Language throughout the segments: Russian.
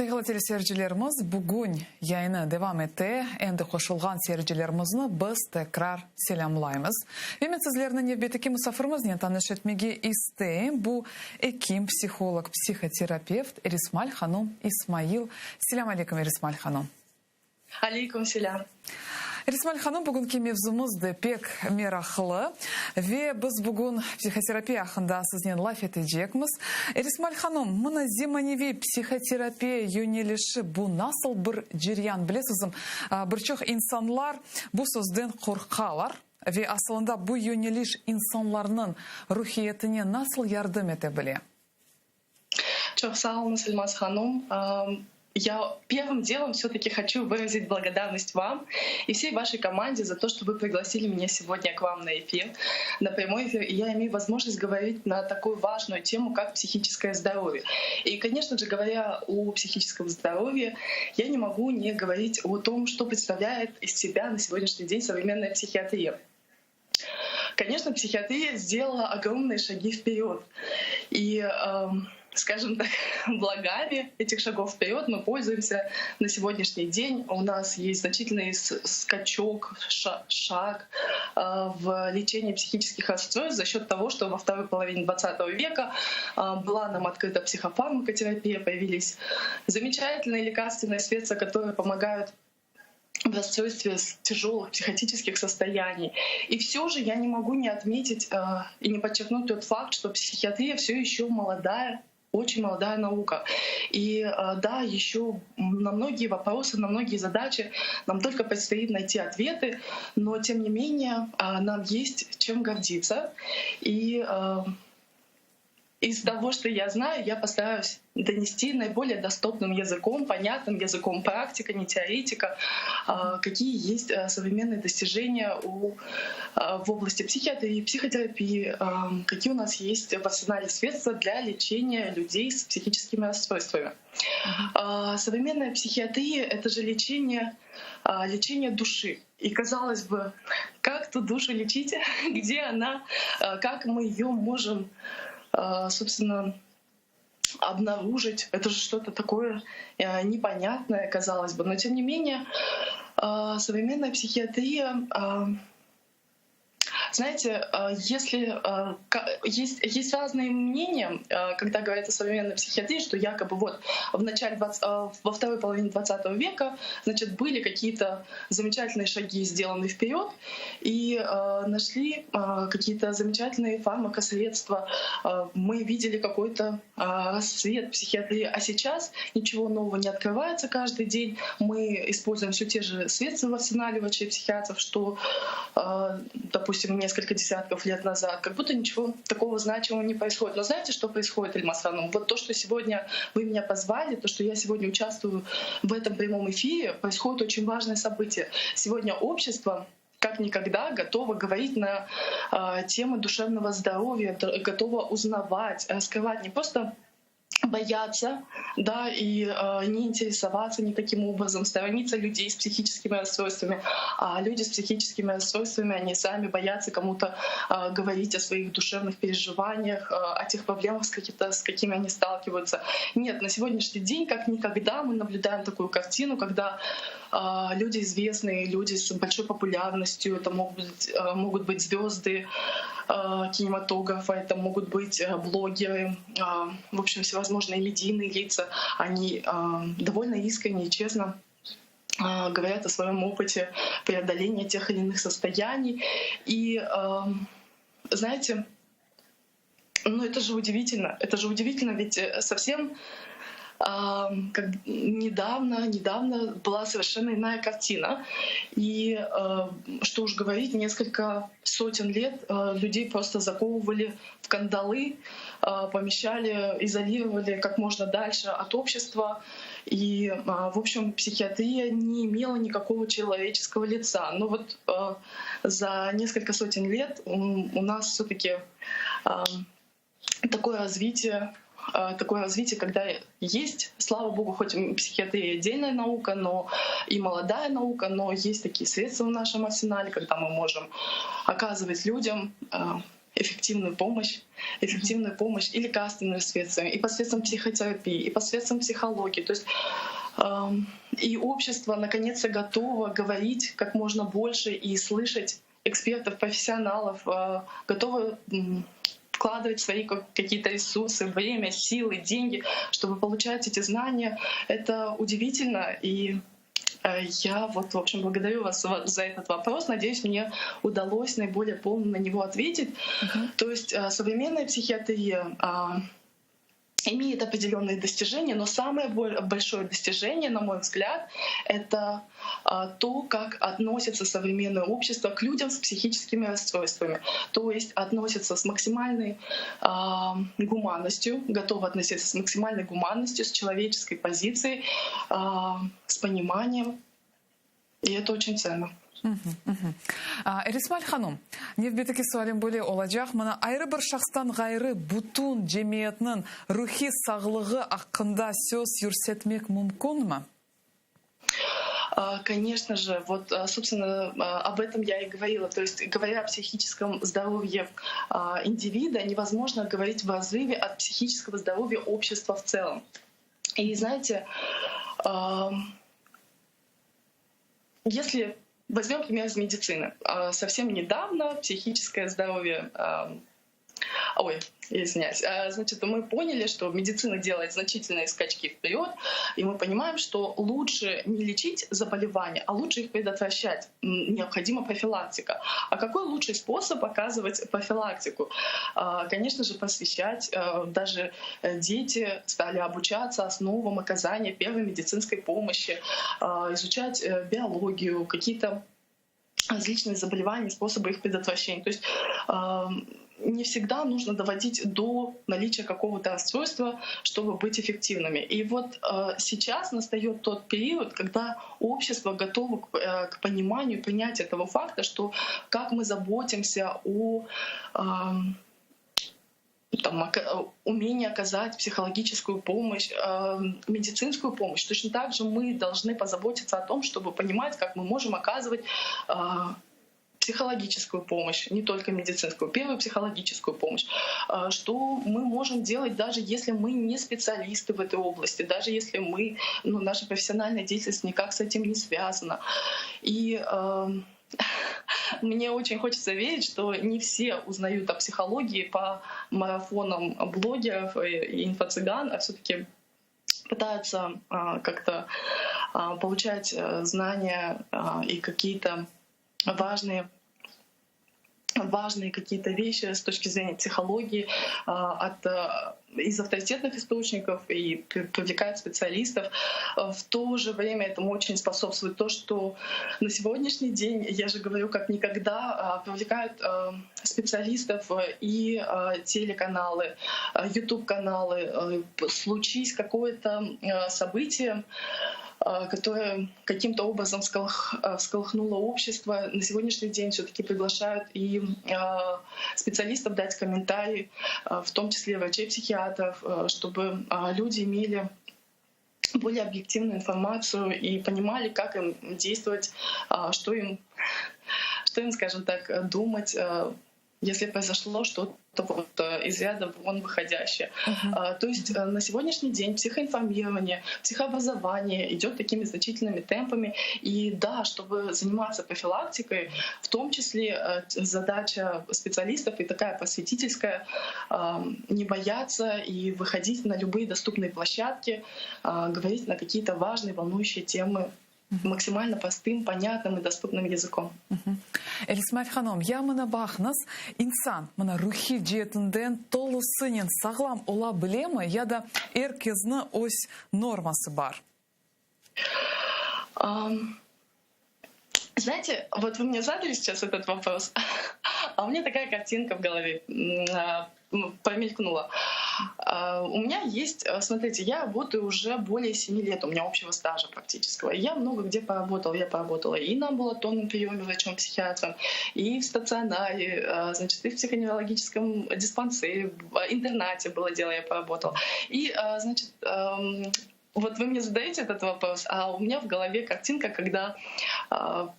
Saygılı teleseyircilerimiz, bugün yayını devam etti. Endi koşulgan seyircilerimizni biz tekrar selamlaymiz. Ve men sizlerinin növbetdeki misafirimizni tanış etmege isteyim. Bu hekim, psixolog, psixoterapevt Erismal Hanım İsmail. Selam aleyküm Erismal Hanım. Aleyküm selam. Erismal Hanım, bugünkü mevzumuz da pek meraklı ve biz bugün psixoterapiya hakkında sizinle laf edeceğimiz. Erismal Hanım, mına zemanevi psixoterapiya yönelişi bu nasıl bir ceryan bilesizim? Birçok insanlar bu sözden korkarlar ve aslında bu yöneliş insanların ruhiyetine nasıl yardım edebilir? Çok sağ olun Сальмаз Hanım. Я первым делом все-таки хочу выразить благодарность вам и всей вашей команде за то, что вы пригласили меня сегодня к вам на эфир, на прямой эфир. И я имею возможность говорить на такую важную тему, как психическое здоровье. И, конечно же, говоря о психическом здоровье, я не могу не говорить о том, что представляет из себя на сегодняшний день современная психиатрия. Конечно, психиатрия сделала огромные шаги вперед. И скажем так, благами этих шагов вперед мы пользуемся на сегодняшний день. У нас есть значительный скачок, шаг в лечении психических расстройств за счет того, что во второй половине 20 века была нам открыта психофармакотерапия, появились замечательные лекарственные средства, которые помогают в расстройстве тяжелых психотических состояний. И все же я не могу не отметить и не подчеркнуть тот факт, что психиатрия все еще молодая, очень молодая наука. И да, еще на многие вопросы, на многие задачи нам только предстоит найти ответы, но тем не менее нам есть чем гордиться. И из того, что я знаю, я постараюсь донести наиболее доступным языком, понятным языком практика, не теоретика, какие есть современные достижения в области психиатрии, психотерапии, какие у нас есть в арсенале средства для лечения людей с психическими расстройствами. Современная психиатрия — это же лечение души. И казалось бы, как ту душу лечить, где она, как мы ее можем, собственно, обнаружить. Это же что-то такое непонятное, казалось бы. Но тем не менее, современная психиатрия, знаете, если есть разные мнения, когда говорят о современной психиатрии, что якобы вот во второй половине 20 века, значит, были какие-то замечательные шаги сделаны вперед и нашли какие-то замечательные фармакосредства, мы видели какой-то расцвет психиатрии, а сейчас ничего нового не открывается каждый день. Мы используем все те же средства в арсенале врачей-психиатров, что, допустим, несколько десятков лет назад, как будто ничего такого значимого не происходит. Но знаете, что происходит, Ильмаз Ханум? Вот то, что сегодня вы меня позвали, то, что я сегодня участвую в этом прямом эфире, происходит очень важное событие. Сегодня общество как никогда готово говорить на темы душевного здоровья, готово узнавать, раскрывать, не просто бояться, да, и не интересоваться никаким образом, сторониться людей с психическими расстройствами. А люди с психическими расстройствами, они сами боятся кому-то говорить о своих душевных переживаниях, о тех проблемах, с какими они сталкиваются. Нет, на сегодняшний день, как никогда, мы наблюдаем такую картину, когда люди известные, люди с большой популярностью, это могут быть звезды кинематографа, это могут быть блогеры, в общем, всевозможные медийные лица. Они довольно искренне и честно говорят о своем опыте преодоления тех или иных состояний. И знаете, ну это же удивительно, ведь совсем недавно была совершенно иная картина. И что уж говорить, несколько сотен лет людей просто заковывали в кандалы, помещали, изолировали как можно дальше от общества. И, в общем, психиатрия не имела никакого человеческого лица. Но вот за несколько сотен лет у нас все-таки такое развитие, когда есть, слава богу, хоть психиатрия отдельная наука, но и молодая наука, но есть такие средства в нашем арсенале, когда мы можем оказывать людям эффективную помощь и лекарственными средствами, и посредством психотерапии, и посредством психологии. То есть и общество наконец-то готово говорить как можно больше и слышать экспертов, профессионалов, готовы вкладывать свои какие-то ресурсы, время, силы, деньги, чтобы получать эти знания. Это удивительно. И я вот, в общем, благодарю вас за этот вопрос. Надеюсь, мне удалось наиболее полно на него ответить. То есть современная психиатрия имеет определенные достижения, но самое большое достижение, на мой взгляд, это то, как относится современное общество к людям с психическими расстройствами. То есть относится с максимальной гуманностью, готово относиться с максимальной гуманностью, с человеческой позицией, с пониманием. И это очень ценно. Эрисмаль ханым, невбетеки суалим более олacak. Мына айры bir шахстан гайры бутун жемиятнын рухи саглыгы акында сөз юрсетмек мүмкүнмү? Конечно же, вот, собственно, об этом я и говорила. То есть, говоря о психическом здоровье индивида, невозможно говорить в разрыве от психического здоровья общества в целом. И знаете, если возьмем пример из медицины. Совсем недавно психическое здоровье... извиняюсь. Значит, мы поняли, что медицина делает значительные скачки вперед, и мы понимаем, что лучше не лечить заболевания, а лучше их предотвращать. Необходима профилактика. А какой лучший способ оказывать профилактику? Конечно же, просвещать. Даже дети стали обучаться основам оказания первой медицинской помощи, изучать биологию, какие-то различные заболевания, способы их предотвращения. То есть не всегда нужно доводить до наличия какого-то расстройства, чтобы быть эффективными. И вот сейчас настает тот период, когда общество готово к пониманию, принятию этого факта, что как мы заботимся о умении оказать психологическую помощь, медицинскую помощь. Точно так же мы должны позаботиться о том, чтобы понимать, как мы можем оказывать психологическую помощь, не только медицинскую, первую психологическую помощь, что мы можем делать, даже если мы не специалисты в этой области, даже если наша профессиональная деятельность никак с этим не связана. И мне очень хочется верить, что не все узнают о психологии по марафонам блогеров и инфо-цыган, а все-таки пытаются как-то получать знания и какие-то важные какие-то вещи с точки зрения психологии из авторитетных источников и привлекают специалистов. В то же время этому очень способствует то, что на сегодняшний день, я же говорю, как никогда, привлекают специалистов и телеканалы, YouTube-каналы. Случись какое-то событие, которое каким-то образом всколыхнуло общество, на сегодняшний день все-таки приглашают и специалистов дать комментарии, в том числе врачей-психиатров, чтобы люди имели более объективную информацию и понимали, как им действовать, что им, скажем так, думать, если произошло что-то из ряда вон выходящее. То есть на сегодняшний день психоинформирование, психообразование идет такими значительными темпами. И да, чтобы заниматься профилактикой, в том числе задача специалистов и такая просветительская, не бояться и выходить на любые доступные площадки, говорить на какие-то важные, волнующие темы максимально простым, понятным и доступным языком. Эрисмаль ханым, я мына бахныз, инсан, мына рухи жетінден толысынен сағлам ола білемі, яда эркезні ось нормасы бар? Знаете, вот вы мне задали сейчас этот вопрос, а у меня такая картинка в голове промелькнула. У меня есть, смотрите, я работаю уже более 7 лет, у меня общего стажа практического. Я много где поработала. Я поработала и на амбулаторном приеме врачом-психиатром, и в стационаре, значит, и в психоневрологическом диспансере, в интернате было дело, я поработала. И, значит, Вот вы мне задаете этот вопрос, а у меня в голове картинка, когда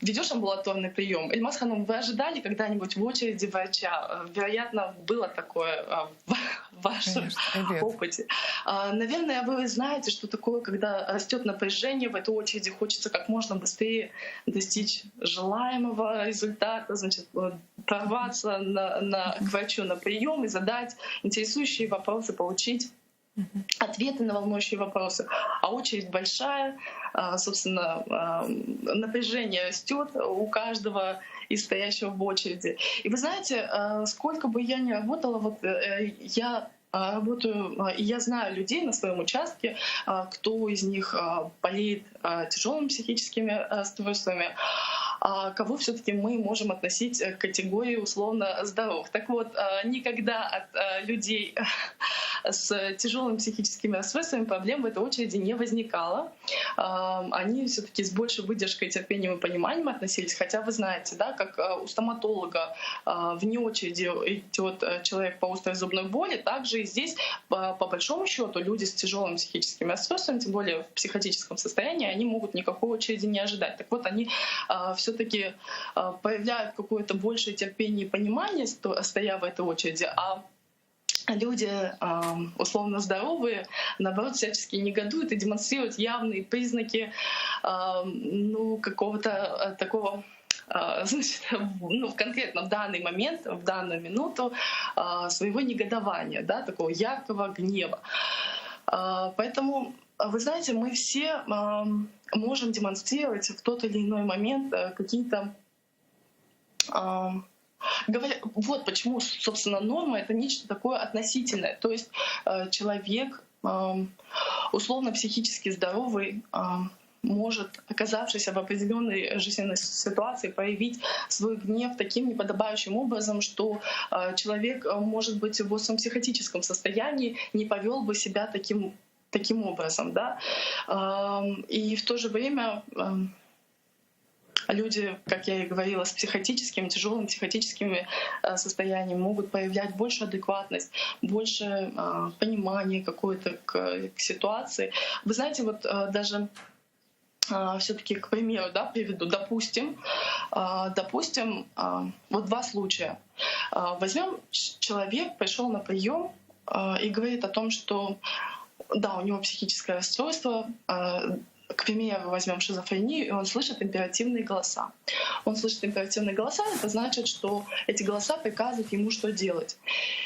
ведешь амбулаторный прием. Ильмаз Ханум, вы ожидали когда-нибудь в очереди врача? Вероятно, было такое в вашем Конечно, привет. опыте. Наверное, вы знаете, что такое, когда растет напряжение в этой очереди, хочется как можно быстрее достичь желаемого результата, значит, прорваться к врачу на прием и задать интересующие вопросы, получить ответы на волнующие вопросы. А очередь большая, собственно, напряжение растет у каждого из стоящего в очереди. И вы знаете, сколько бы я ни работала, вот я работаю, и я знаю людей на своем участке, кто из них болеет тяжелыми психическими расстройствами, а кого все-таки мы можем относить к категории условно здоровых. Так вот, никогда от людей с тяжелыми психическими расстройствами проблем в этой очереди не возникало. Они все-таки с большей выдержкой, терпением и пониманием относились. Хотя вы знаете, да, как у стоматолога вне очереди идет человек по острой зубной боли, также и здесь, по большому счету, люди с тяжелыми психическими расстройствами, тем более в психотическом состоянии, они могут никакой очереди не ожидать. Так вот, они все-таки проявляют какое-то большее терпение и понимание, стоя в этой очереди, а люди условно здоровые, наоборот, всячески негодуют и демонстрируют явные признаки какого-то такого, значит, конкретно в данный момент, в данную минуту своего негодования, да, такого яркого гнева. Поэтому, вы знаете, мы все можем демонстрировать в тот или иной момент какие-то... Вот почему, собственно, норма — это нечто такое относительное. То есть человек, условно психически здоровый, может, оказавшись в определенной жизненной ситуации, проявить свой гнев таким неподобающим образом, что человек, может быть, в остром психотическом состоянии не повел бы себя таким образом. Да? И в то же время люди, как я и говорила, с психотическими, тяжелыми психотическими состояниями могут проявлять большую адекватность, больше понимания какое-то к ситуации. Вы знаете, вот даже все-таки, к примеру, да, приведу, допустим, вот два случая. Возьмем, человек пришел на прием и говорит о том, что да, у него психическое расстройство. К примеру, возьмем шизофрению, и он слышит императивные голоса. Он слышит императивные голоса, это значит, что эти голоса приказывают ему, что делать.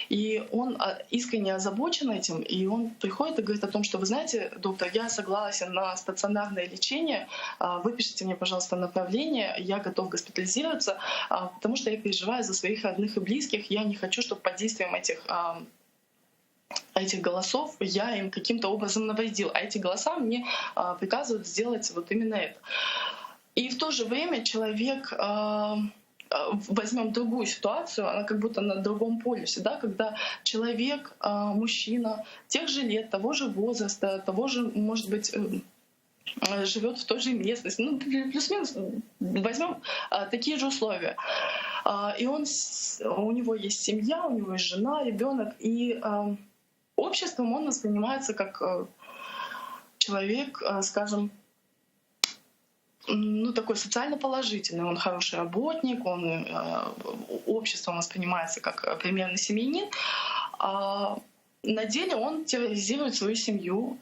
И он искренне озабочен этим, и он приходит и говорит о том, что, вы знаете, доктор, я согласен на стационарное лечение, выпишите мне, пожалуйста, направление, я готов госпитализироваться, потому что я переживаю за своих родных и близких, я не хочу, чтобы под действием этих голосов я им каким-то образом навредил, а эти голоса мне приказывают сделать вот именно это. И в то же время человек, возьмем другую ситуацию, она как будто на другом полюсе, да, когда человек, мужчина тех же лет, того же возраста, того же, может быть, живет в той же местности, ну, плюс-минус, возьмем такие же условия. И у него есть семья, у него есть жена, ребенок, и обществом он воспринимается как человек, скажем, ну, такой социально положительный. Он хороший работник, он обществом воспринимается как примерный семьянин. А на деле он терроризирует свою семью,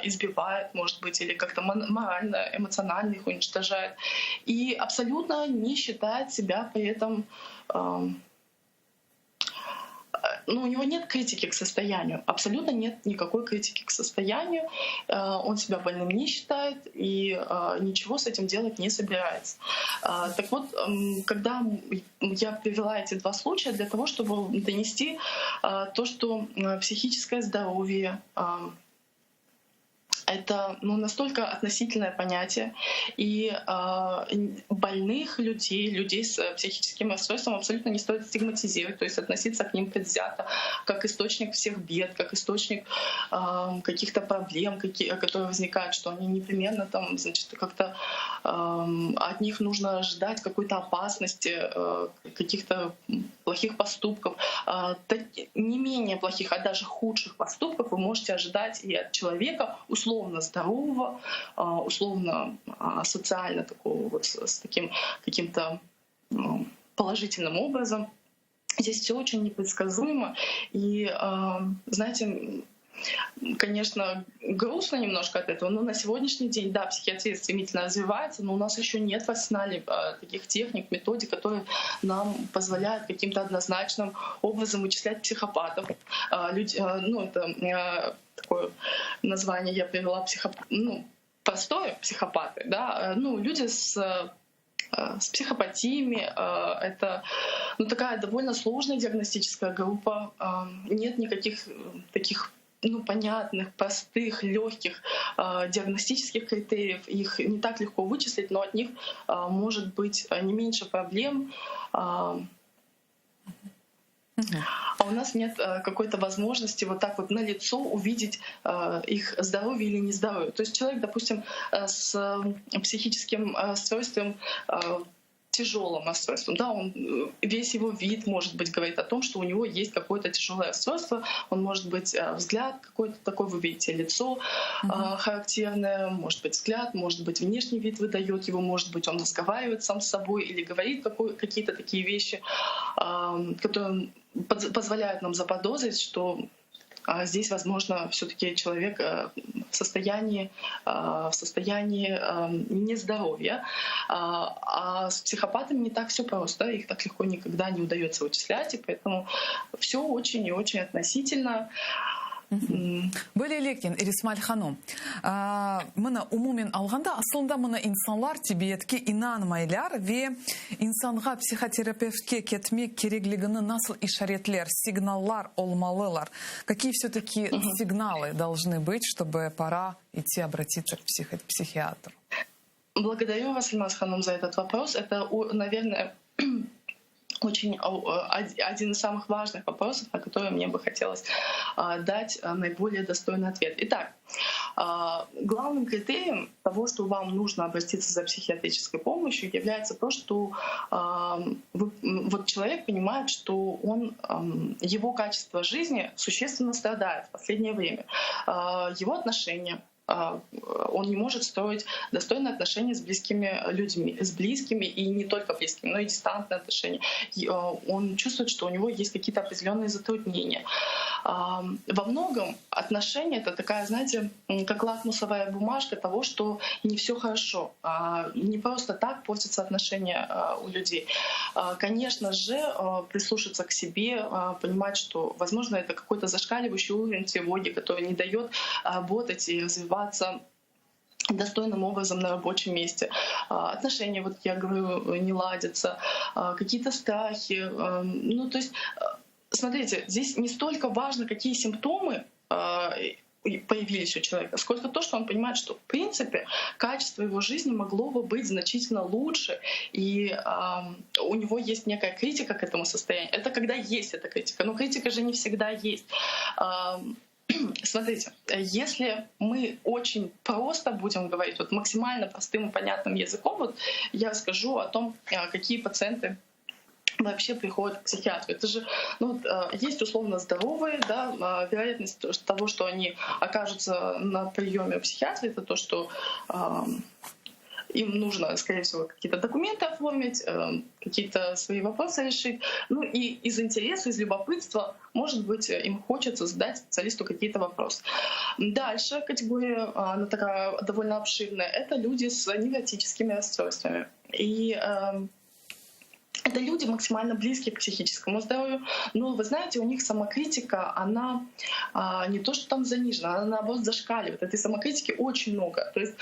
избивает, может быть, или как-то морально, эмоционально их уничтожает. И абсолютно не считает себя при этом... Ну, у него нет критики к состоянию, абсолютно нет никакой критики к состоянию. Он себя больным не считает и ничего с этим делать не собирается. Так вот, когда я привела эти два случая для того, чтобы донести то, что психическое здоровье — это настолько относительное понятие, и больных людей с психическим расстройством абсолютно не стоит стигматизировать, то есть относиться к ним предвзято, как источник всех бед, как источник каких-то проблем, которые возникают, что они непременно там, значит, как-то от них нужно ждать какой-то опасности, каких-то плохих поступков. Не менее плохих, а даже худших поступков вы можете ожидать и от человека, условно условно здорового, условно социально такого вот с таким каким-то положительным образом. Здесь все очень непредсказуемо. И, знаете, конечно, грустно немножко от этого, но на сегодняшний день, да, психиатрия стремительно развивается, но у нас еще нет в арсенале таких техник, методик, которые нам позволяют каким-то однозначным образом вычислять психопатов. Это такое название я привела, простое психопаты, да, люди с психопатиями. Это такая довольно сложная диагностическая группа. Нет никаких таких понятных, простых, легких диагностических критериев. Их не так легко вычислить, но от них может быть не меньше проблем. А у нас нет какой-то возможности вот так вот на лицо увидеть их здоровье или нездоровье. То есть человек, допустим, с психическим расстройством, тяжелым расстройством, да, весь его вид, может быть, говорит о том, что у него есть какое-то тяжелое расстройство. Он может быть взгляд какой-то такой, вы видите, лицо характерное, может быть взгляд, может быть внешний вид выдает его, может быть он разговаривает сам с собой или говорит какие-то такие вещи, которые позволяют нам заподозрить, что здесь, возможно, все-таки человек в состоянии нездоровья. А с психопатами не так все просто, их так легко никогда не удается вычислять, и поэтому все очень и очень относительно. Böyle лекен, Ирисмаль ханым. Мына умумен алганда, асылында мына инсанлар тибиетке инанмайлар ве инсанга психотерапевтке кетмек кереглигini насыл ишаретлер, сигналлар олмалылар. Какие все-таки сигналы должны быть, чтобы пора идти обратиться к психиатру? Благодарю вас, Ильмаз ханым, за этот вопрос. Это, наверное, очень один из самых важных вопросов, на который мне бы хотелось дать наиболее достойный ответ. Итак, главным критерием того, что вам нужно обратиться за психиатрической помощью, является то, что человек понимает, что его качество жизни существенно страдает в последнее время. Его отношения, он не может строить достойные отношения с близкими людьми, с близкими и не только близкими, но и дистантные отношения. Он чувствует, что у него есть какие-то определенные затруднения. Во многом отношения — это такая, знаете, как лакмусовая бумажка того, что не все хорошо. Не просто так портятся отношения у людей. Конечно же, прислушаться к себе, понимать, что, возможно, это какой-то зашкаливающий уровень тревоги, который не дает работать и развиваться достойным образом на рабочем месте. Отношения, вот я говорю, не ладятся, какие-то страхи. То есть, смотрите, здесь не столько важно, какие симптомы появились у человека, сколько то, что он понимает, что в принципе качество его жизни могло бы быть значительно лучше, и у него есть некая критика к этому состоянию. Это когда есть эта критика, но критика же не всегда есть. Смотрите, если мы очень просто будем говорить, вот максимально простым и понятным языком, вот я скажу о том, какие пациенты вообще приходят к психиатру. Это же есть условно здоровые, да, вероятность того, что они окажутся на приеме у психиатра, это то, что им нужно, скорее всего, какие-то документы оформить, какие-то свои вопросы решить. И из интереса, из любопытства, может быть, им хочется задать специалисту какие-то вопросы. Дальше категория, она такая довольно обширная, это люди с невротическими расстройствами. И это люди максимально близкие к психическому здоровью, но вы знаете, у них самокритика, она не то что там занижена, она наоборот зашкаливает. Этой самокритики очень много. То есть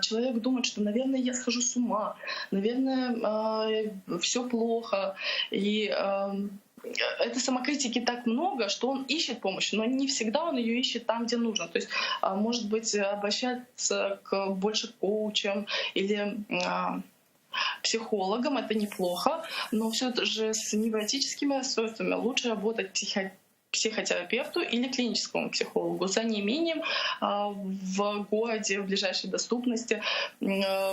человек думает, что, наверное, я схожу с ума, наверное, все плохо. И этой самокритики так много, что он ищет помощь, но не всегда он ее ищет там, где нужно. То есть, может быть, обращаться больше к коучам или психологам, это неплохо, но все же с невротическими расстройствами лучше работать психотерапевту или клиническому психологу. За неимением в городе, в ближайшей доступности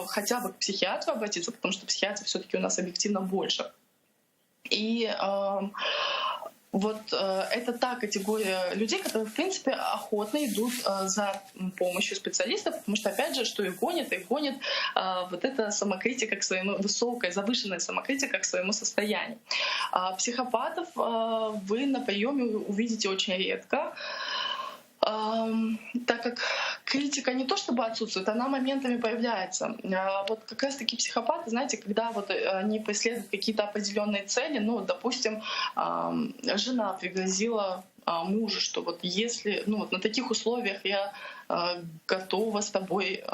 хотя бы к психиатру обратиться, потому что психиатров все-таки у нас объективно больше. И это та категория людей, которые, в принципе, охотно идут за помощью специалистов, потому что, опять же, что их гонит вот эта самокритика к своему, высокая, завышенная самокритика к своему состоянию. Психопатов вы на приеме увидите очень редко, так как критика не то чтобы отсутствует, она моментами появляется. Вот как раз-таки психопаты, знаете, когда вот они преследуют какие-то определенные цели, ну, допустим, жена пригрозила мужу, что вот если, ну, вот на таких условиях я готова с тобой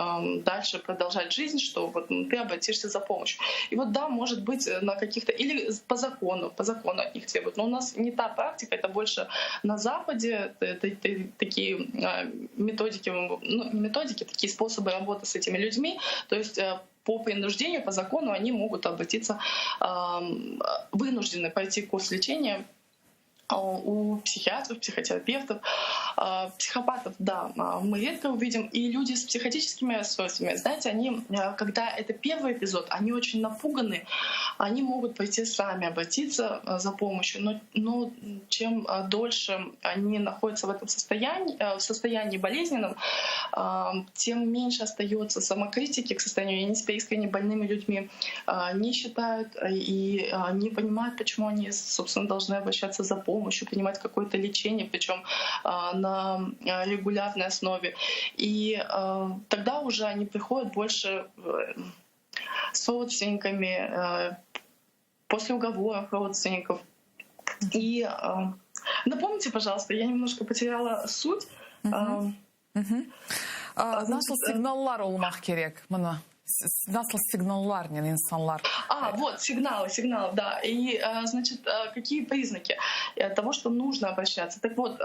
дальше продолжать жизнь, что вот ты обратишься за помощью. И вот да, может быть, на каких-то... Или по закону от них требуют. Но у нас не та практика, это больше на Западе такие методики, ну, не методики, такие способы работы с этими людьми. То есть по принуждению, по закону они могут обратиться, вынуждены пройти курс лечения у психиатров, психотерапевтов. Психопатов, да, мы редко увидим. И люди с психотическими расстройствами, знаете, они, когда это первый эпизод, они очень напуганы, они могут пойти сами обратиться за помощью. Но чем дольше они находятся в этом состоянии болезненном, тем меньше остается самокритики к состоянию. Они себя искренне больными людьми не считают и не понимают, почему они, собственно, должны обращаться за помощью, принимать какое-то лечение, причем на регулярной основе. И тогда уже они приходят больше с родственниками, после уговоров родственников. И напомните, пожалуйста, я немножко потеряла суть. Nasıl signallar olmak gerek buna? Nasıl sigналлар, инсанлар? Вот, сигналы, да. И, значит, какие признаки того, что нужно обращаться? Так вот,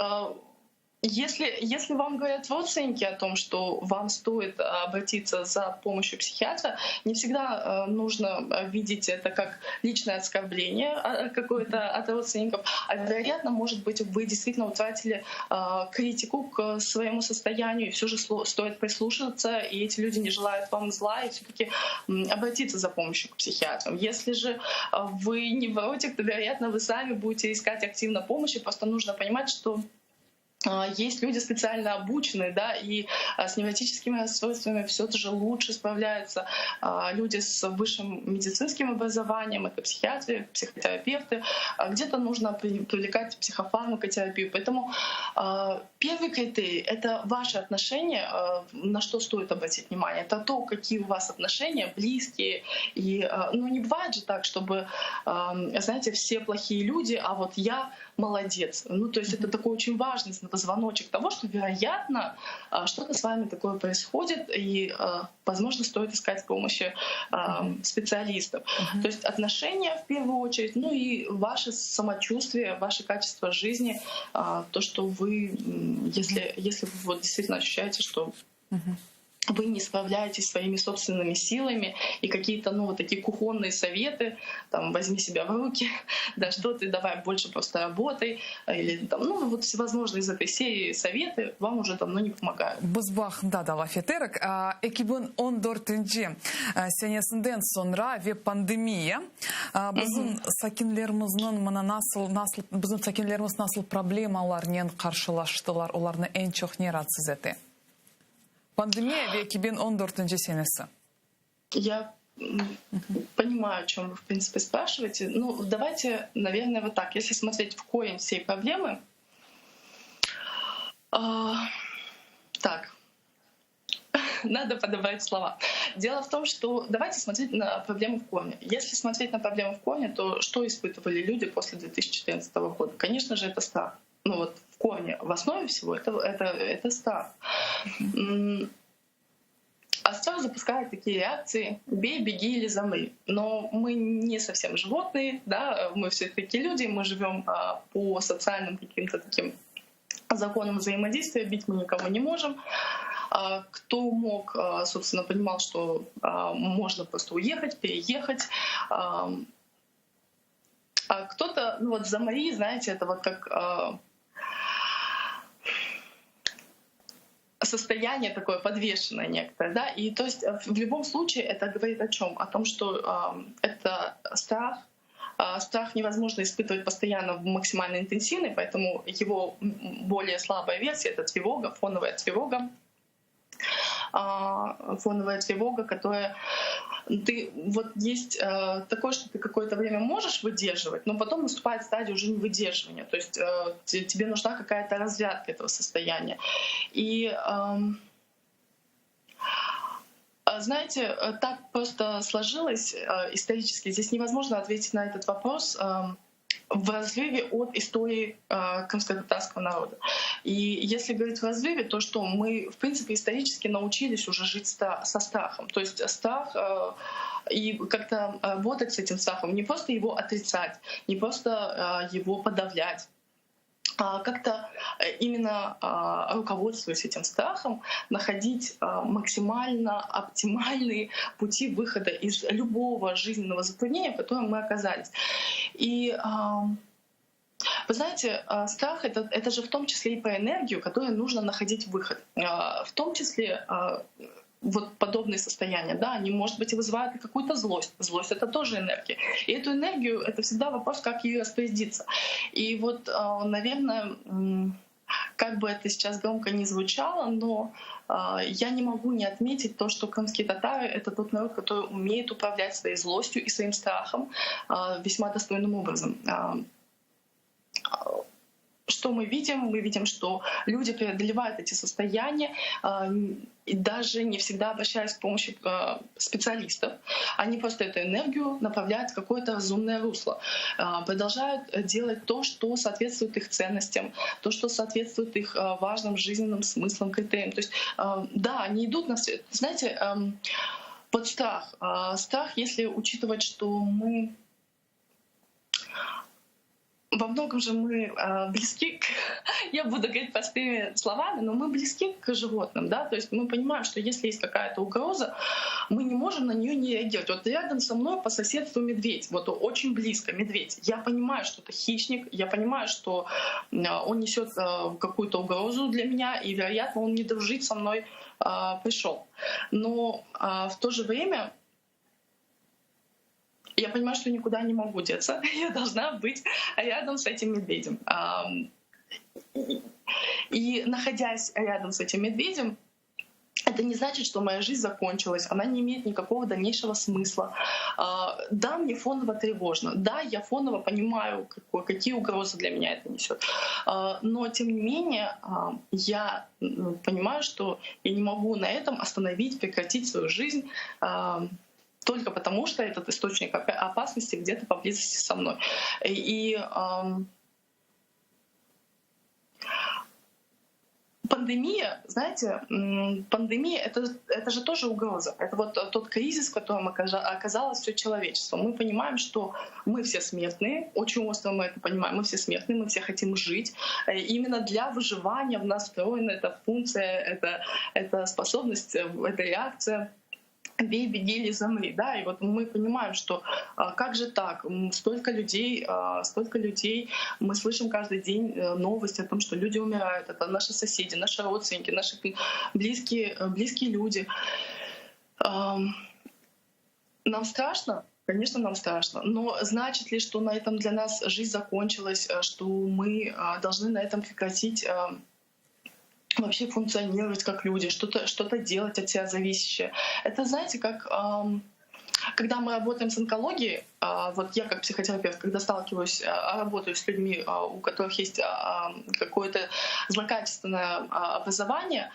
если вам говорят родственники о том, что вам стоит обратиться за помощью психиатра, не всегда нужно видеть это как личное оскорбление какое-то от родственников, а вероятно, может быть, вы действительно утратили критику к своему состоянию, и все же стоит прислушаться, и эти люди не желают вам зла, и все-таки обратиться за помощью к психиатру. Если же вы невротик, то, вероятно, вы сами будете искать активно помощи, просто нужно понимать, что есть люди специально обученные, да, и с невротическими расстройствами все же лучше справляются люди с высшим медицинским образованием, это психиатры, психотерапевты. Где-то нужно привлекать психофармакотерапию. Поэтому первый критерий — это ваши отношения, на что стоит обратить внимание. Это то, какие у вас отношения близкие. И, ну, не бывает же так, чтобы, знаете, все плохие люди, а вот я молодец. Ну, то есть это такой очень важный звоночек того, что, вероятно, что-то с вами такое происходит, и, возможно, стоит искать помощи специалистов. То есть отношения в первую очередь, ну и ваше самочувствие, ваше качество жизни, то, что вы, если вы вот действительно ощущаете, что вы не справляетесь своими собственными силами, и какие-то, ну, вот такие кухонные советы, там, возьми себя в руки, да что ты, давай больше просто работай, или там, ну, вот всевозможные из этой серии советы вам уже давно не помогают. Бузбах да лафетерик. 2014 сенесинден sonra ve pandemiya біздің сәкенлеріміздің біздің сәкенлеріміз насыл проблемалармен қаршылаштылар, оларны en çok не rahatsız etti? Пандемия в 2014 сенесі. Я понимаю, о чем вы, в принципе, спрашиваете. Ну, давайте, наверное, вот так. Если смотреть в корень всей проблемы, так, надо подобрать слова. Дело в том, что давайте смотреть на проблему в корне. Если смотреть на проблему в корне, то что испытывали люди после 2014 года? Конечно же, это страх. Ну вот в корне, в основе всего это страх. А страх запускает такие реакции: бей, беги или замри. Но мы не совсем животные, да, мы все-таки люди, мы живем по социальным каким-то таким законам взаимодействия, бить мы никого не можем. Кто мог, собственно, понимал, что можно просто уехать, переехать. А кто-то, ну вот замри, знаете, это вот как состояние такое подвешенное некоторое, да, и то есть в любом случае это говорит о чем? О том, что это страх Страх невозможно испытывать постоянно в максимально интенсивной, поэтому его более слабая версия — это тревога, фоновая тревога. Фоновая тревога, которая ты вот есть такое, что ты какое-то время можешь выдерживать, но потом наступает стадия уже невыдерживания. То есть тебе нужна какая-то разрядка этого состояния. И знаете, так просто сложилось исторически. Здесь невозможно ответить на этот вопрос в разрыве от истории крымско-татарского народа. И если говорить в разрыве, то что мы, в принципе, исторически научились уже жить со страхом. То есть страх и как-то работать с этим страхом, не просто его отрицать, не просто его подавлять, а как-то именно руководствуясь этим страхом, находить максимально оптимальные пути выхода из любого жизненного затруднения, в котором мы оказались. И вы знаете, страх — это же в том числе и про энергию, которой нужно находить выход. В том числе вот подобные состояния, да, они, может быть, и вызывают какую-то злость. Злость — это тоже энергия. И эту энергию — это всегда вопрос, как ее распорядиться. И вот, наверное, как бы это сейчас громко не звучало, но я не могу не отметить то, что крымские татары — это тот народ, который умеет управлять своей злостью и своим страхом весьма достойным образом. Что мы видим? Мы видим, что люди преодолевают эти состояния, и даже не всегда обращаясь к помощи специалистов. Они просто эту энергию направляют в какое-то разумное русло, продолжают делать то, что соответствует их ценностям, то, что соответствует их важным жизненным смыслам, критериям. То есть, да, они идут на все. Знаете, вот страх. Страх, если учитывать, что мы во многом же мы близки я буду говорить простыми словами, но мы близки к животным, да, то есть мы понимаем, что если есть какая-то угроза, мы не можем на нее не реагировать. Вот рядом со мной по соседству медведь, вот очень близко медведь. Я понимаю, что это хищник, я понимаю, что он несет какую-то угрозу для меня, и, вероятно, он не дружить со мной пришел. Но в то же время я понимаю, что никуда не могу деться. Я должна быть рядом с этим медведем. И находясь рядом с этим медведем, это не значит, что моя жизнь закончилась, она не имеет никакого дальнейшего смысла. Да, мне фоново тревожно, да, я фоново понимаю, какие угрозы для меня это несет. Но тем не менее, я понимаю, что я не могу на этом остановить, прекратить свою жизнь, только потому, что этот источник опасности где-то поблизости со мной. И пандемия, знаете, пандемия — это же тоже угроза. Это вот тот кризис, в котором оказалось все человечество. Мы понимаем, что мы все смертные, очень остро мы это понимаем, мы все смертные, мы все хотим жить. И именно для выживания в нас встроена эта функция, эта способность, эта реакция «бей, беги или замри», да, и вот мы понимаем, что как же так, столько людей, мы слышим каждый день новости о том, что люди умирают, это наши соседи, наши родственники, наши близкие люди. Нам страшно? Конечно, нам страшно. Но значит ли, что на этом для нас жизнь закончилась, что мы должны на этом прекратить вообще функционировать как люди, что-то делать от себя зависящее? Это, знаете, как когда мы работаем с онкологией, вот я как психотерапевт, когда сталкиваюсь, работаю с людьми, у которых есть какое-то злокачественное образование,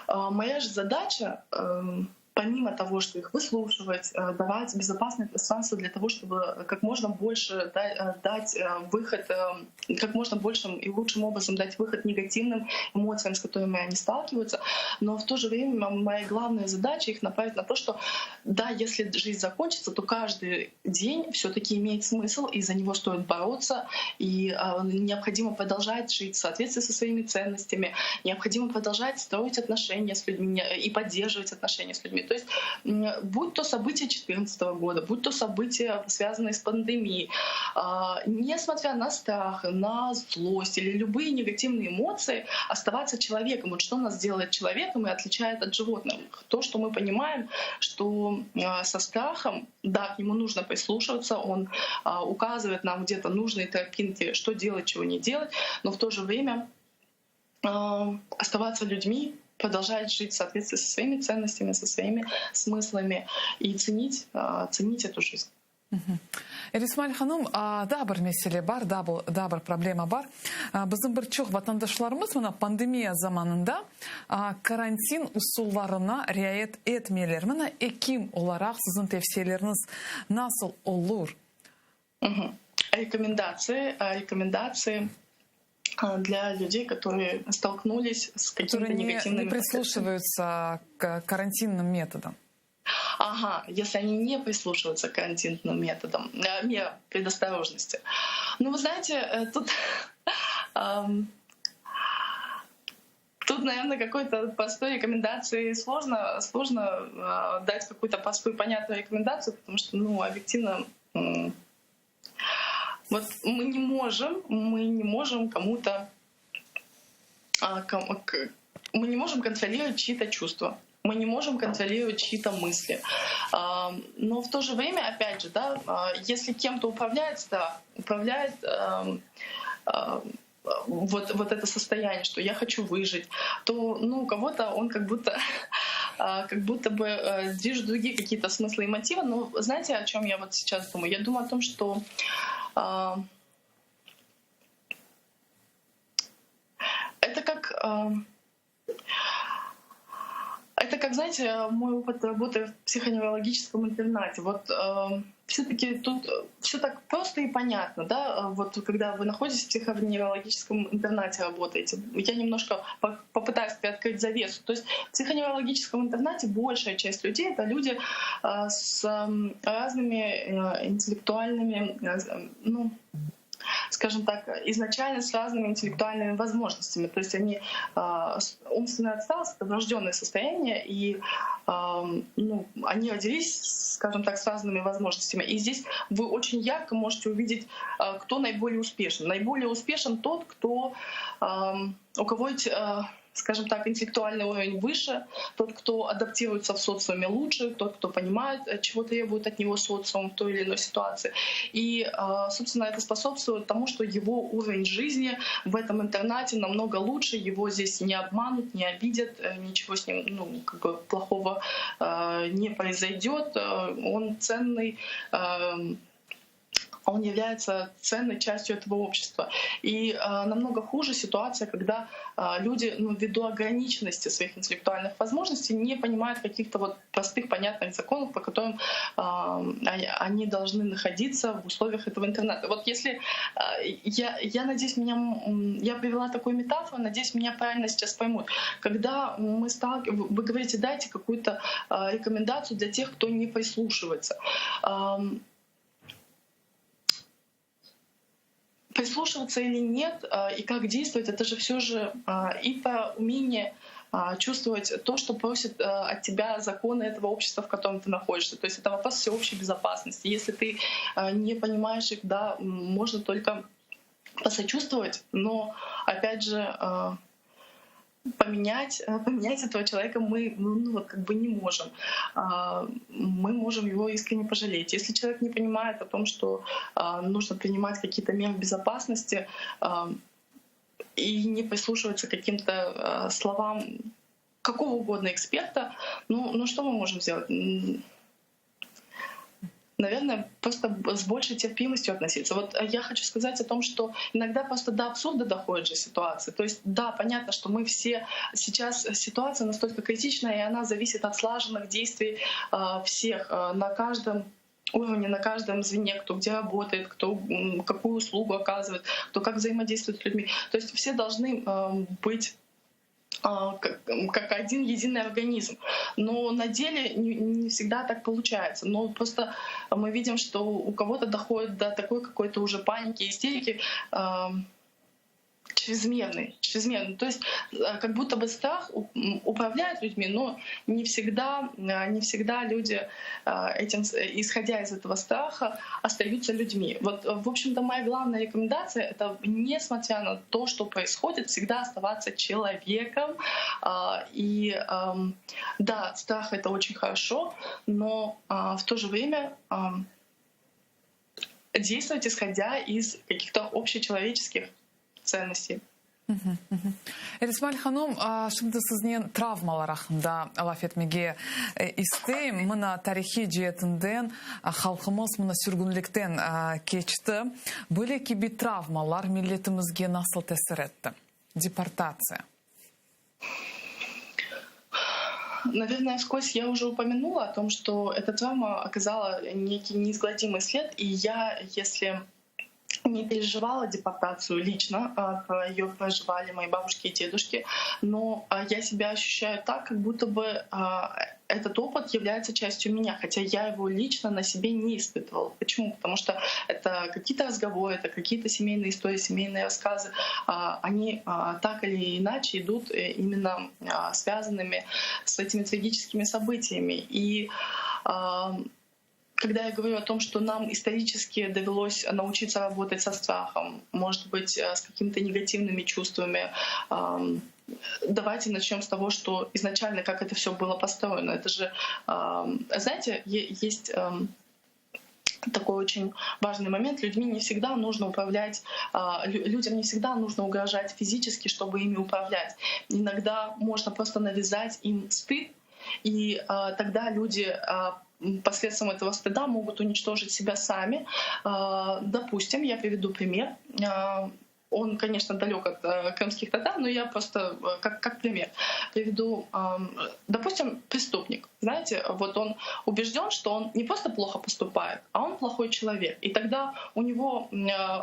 моя же задача, помимо того, что их выслушивать, давать безопасное пространство для того, чтобы как можно больше дать выход, как можно большим и лучшим образом дать выход негативным эмоциям, с которыми они сталкиваются. Но в то же время моя главная задача — их направить на то, что да, если жизнь закончится, то каждый день все-таки имеет смысл, и за него стоит бороться, и необходимо продолжать жить в соответствии со своими ценностями, необходимо продолжать строить отношения с людьми и поддерживать отношения с людьми. То есть будь то события 2014 года, будь то события, связанные с пандемией, несмотря на страх, на злость или любые негативные эмоции, оставаться человеком. Вот что нас делает человеком и отличает от животных? То, что мы понимаем, что что со страхом, да, к нему нужно прислушиваться, он указывает нам где-то нужные тропинки, что делать, чего не делать, но в то же время оставаться людьми, продолжать жить в соответствии со своими ценностями, со своими смыслами и ценить эту жизнь. Эрисмаль ханым, дабыр меселе бар, дабыр проблема бар. Біздің бір чоқ ватандашларымыз мына пандемия заманында карантин усулларына riayet etmeler. Мына эким оларақ сіздің тевселеріңіз насыл олур? Рекомендации для людей, которые столкнулись с какими-то негативными... не прислушиваются к карантинным методам. Ага, если они не прислушиваются к карантинным методам, мерам предосторожности. Ну, вы знаете, тут, наверное, какой-то простой рекомендации сложно дать какую-то простую понятную рекомендацию, потому что, объективно, вот мы не можем кому-то, мы не можем контролировать чьи-то чувства. Мы не можем контролировать чьи-то мысли. Но в то же время, опять же, если кем-то управляет страх, управляет вот это состояние, что я хочу выжить, то у кого-то он как будто бы движет другие какие-то смыслы и мотивы. Но знаете, о чем я вот сейчас думаю? Я думаю о том, что это как, знаете, мой опыт работы в психоневрологическом интернате. Вот все-таки тут все так просто и понятно, да? Вот когда вы находитесь в психоневрологическом интернате, работаете, я немножко попытаюсь приоткрыть завесу. То есть в психоневрологическом интернате большая часть людей — это люди с разными интеллектуальными, скажем так, изначально с разными интеллектуальными возможностями. То есть они умственная отсталость — это врожденное состояние, и они родились, скажем так, с разными возможностями. И здесь вы очень ярко можете увидеть, кто наиболее успешен. Наиболее успешен тот, у кого скажем так, интеллектуальный уровень выше, тот, кто адаптируется в социуме лучше, тот, кто понимает, чего требует от него социум в той или иной ситуации. И, собственно, это способствует тому, что его уровень жизни в этом интернате намного лучше, его здесь не обманут, не обидят, ничего с ним плохого не произойдет. Он ценный, он является ценной частью этого общества. И намного хуже ситуация, когда люди, ввиду ограниченности своих интеллектуальных возможностей, не понимают каких-то вот простых, понятных законов, по которым они должны находиться в условиях этого интернета. Вот если я надеюсь, я привела такую метафору, надеюсь, меня правильно сейчас поймут. Когда вы говорите, дайте какую-то рекомендацию для тех, кто не прислушивается. Прислушиваться или нет, и как действовать, это же все же и по умению чувствовать то, что просит от тебя законы этого общества, в котором ты находишься. То есть это вопрос всеобщей безопасности. Если ты не понимаешь их, да, можно только посочувствовать, но опять же поменять этого человека мы не можем. Мы можем его искренне пожалеть. Если человек не понимает о том, что нужно принимать какие-то меры безопасности и не прислушивается к каким-то словам какого угодно эксперта, что мы можем сделать? Наверное, просто с большей терпимостью относиться. Вот я хочу сказать о том, что иногда просто до абсурда доходит же ситуация. То есть, да, понятно, что мы все сейчас, ситуация настолько критичная, и она зависит от слаженных действий всех на каждом уровне, на каждом звене, кто где работает, кто какую услугу оказывает, кто как взаимодействует с людьми. То есть все должны быть как один единый организм. Но на деле не всегда так получается. Но просто мы видим, что у кого-то доходит до такой какой-то уже паники, истерики. К чрезмерный. То есть как будто бы страх управляет людьми, но не всегда люди, исходя из этого страха, остаются людьми. Вот, в общем-то, моя главная рекомендация — это, несмотря на то, что происходит, всегда оставаться человеком. Да, страх — это очень хорошо, но в то же время действовать, исходя из каких-то общечеловеческих ценностей. Эрисмаль ханым, шымды сізнен травмалар ақында лаф етмеге істейм. Мына тарихи жетінден халқымыз мына сүргінліктен кечті. Бөлеки бі травмалар миллетімізге насыл тәсір етті? Депортация. Наверное, вскользь я уже упомянула о том, что эта травма оказала некий неизгладимый след, и я, если не переживала депортацию лично, ее проживали мои бабушки и дедушки, но я себя ощущаю так, как будто бы этот опыт является частью меня, хотя я его лично на себе не испытывала. Почему? Потому что это какие-то разговоры, это какие-то семейные истории, семейные рассказы, они так или иначе идут именно связанными с этими трагическими событиями. И когда я говорю о том, что нам исторически довелось научиться работать со страхом, может быть, с какими-то негативными чувствами, давайте начнем с того, что изначально как это все было построено. Это же, знаете, есть такой очень важный момент. Людьми не всегда нужно управлять, людям не всегда нужно угрожать физически, чтобы ими управлять. Иногда можно просто навязать им стыд, и тогда люди последствием этого стыда могут уничтожить себя сами. Допустим, я приведу пример. Он, конечно, далек от крымских татар, но я просто как пример приведу. Допустим, преступник. Знаете, вот он убежден, что он не просто плохо поступает, а он плохой человек. И тогда у него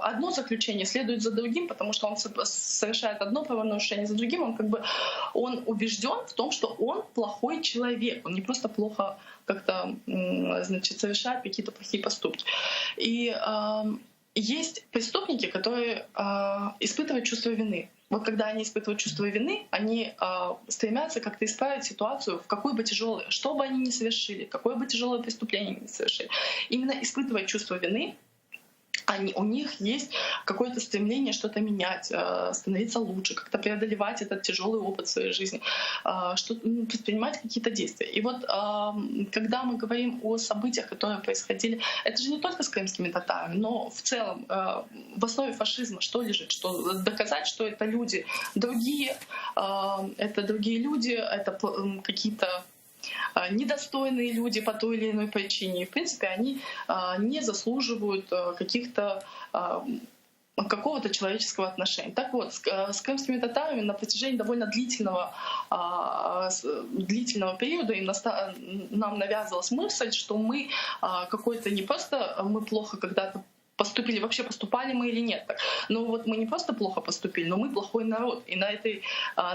одно заключение следует за другим, потому что он совершает одно правонарушение за другим. Он убежден в том, что он плохой человек. Он не просто плохо как-то, значит, совершает какие-то плохие поступки. И есть преступники, которые испытывают чувство вины. Вот когда они испытывают чувство вины, они стремятся как-то исправить ситуацию, в какой бы тяжелой, что бы они ни совершили, какое бы тяжелое преступление они ни совершили. Именно испытывая чувство вины, у них есть какое-то стремление что-то менять, становиться лучше, как-то преодолевать этот тяжелый опыт в своей жизни, предпринимать какие-то действия. И вот когда мы говорим о событиях, которые происходили, это же не только с крымскими татарами, но в целом в основе фашизма что лежит? Что доказать, что это люди другие, это какие-то недостойные люди по той или иной причине. И, в принципе, они не заслуживают какого-то человеческого отношения. Так вот, с крымскими татарами на протяжении довольно длительного периода нам навязывалась мысль, что мы какой-то не просто мы плохо когда-то поступили, вообще поступали мы или нет. Но вот мы не просто плохо поступили, но мы плохой народ. И на